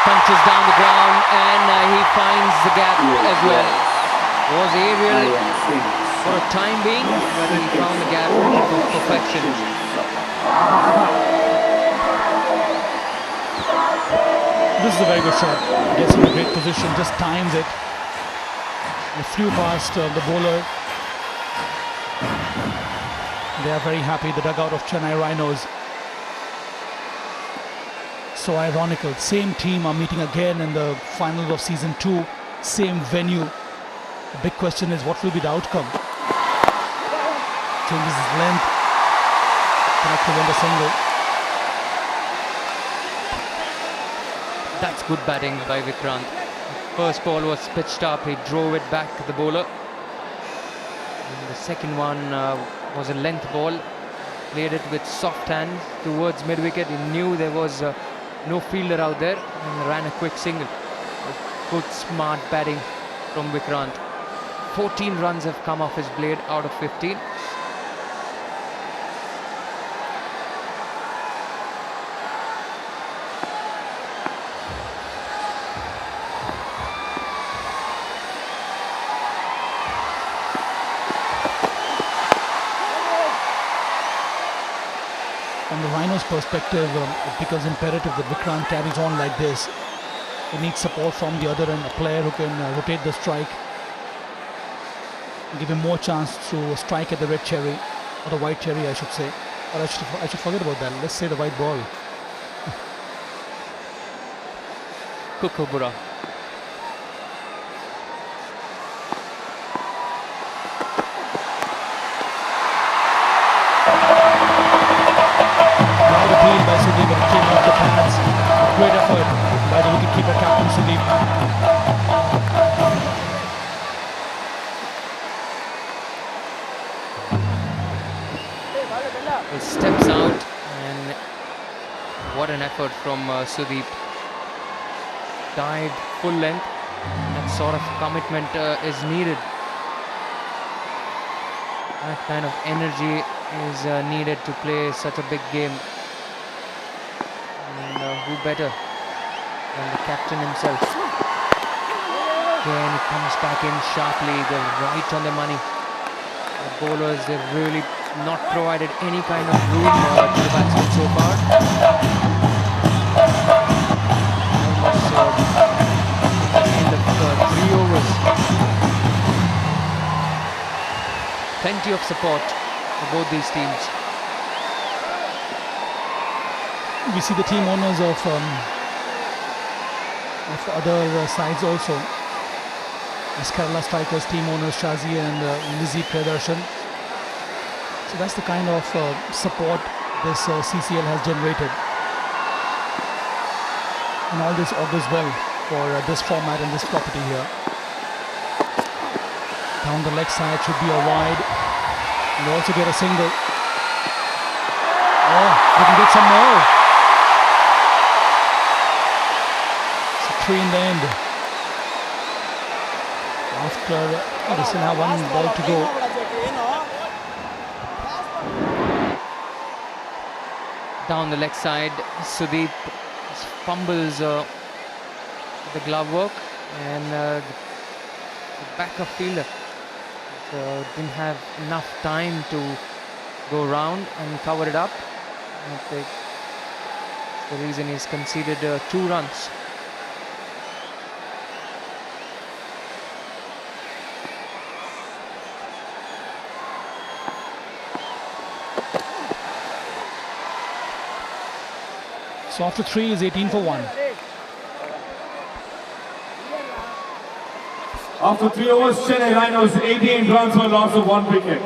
punches down the ground and he finds the gap as well. Was aerial for a time being, but he found the gap for perfection. This is a very good shot. Gets in a great position, just times it. It flew past the bowler. They are very happy, the dugout of Chennai Rhinos. So ironical, same team are meeting again in the finals of season 2, same venue. The big question is, what will be the outcome? Changes his length, cannot prevent a single. That's good batting by Vikranth. First ball was pitched up, he drove it back to the bowler. And the second one was a length ball, played it with soft hands towards mid-wicket. He knew there was no fielder out there and ran a quick single. Good smart batting from Vikranth. 14 runs have come off his blade out of 15. From the Rhinos' perspective, it becomes imperative that Vikranth carries on like this. He needs support from the other end, a player who can rotate the strike, give him more chance to strike at the red cherry, or the white cherry I should say. Or I should forget about that, let's say the white ball. Kukubura. Now the clean by Sudeep, but it came off the pads. Great effort by the wicketkeeper, Captain Sudeep. He steps out and what an effort from Sudeep. Dived full length. That sort of commitment is needed. That kind of energy is needed to play such a big game. And who better than the captain himself. Again, he comes back in sharply. They're right on the money. The bowlers, they've really not provided any kind of room to the batsmen so far. Almost at the end of 3 overs. Plenty of support for both these teams. We see the team owners of other sides also. As Kerala Strikers team owners Shazi and Lizzie Darshan. So that's the kind of support this CCL has generated. And all this augurs well for this format and this property here. Down the leg side should be a wide. And also get a single. Oh, we can get some more. It's a 3 in the end. After, they still have 1 ball to go. Down the leg side, Sudeep fumbles the glove work and the backup fielder didn't have enough time to go round and cover it up. I think that's the reason he's conceded 2 runs. So after 3 is 18 for 1. After 3 overs, Chennai Rhinos 18 runs for loss of 1 wicket.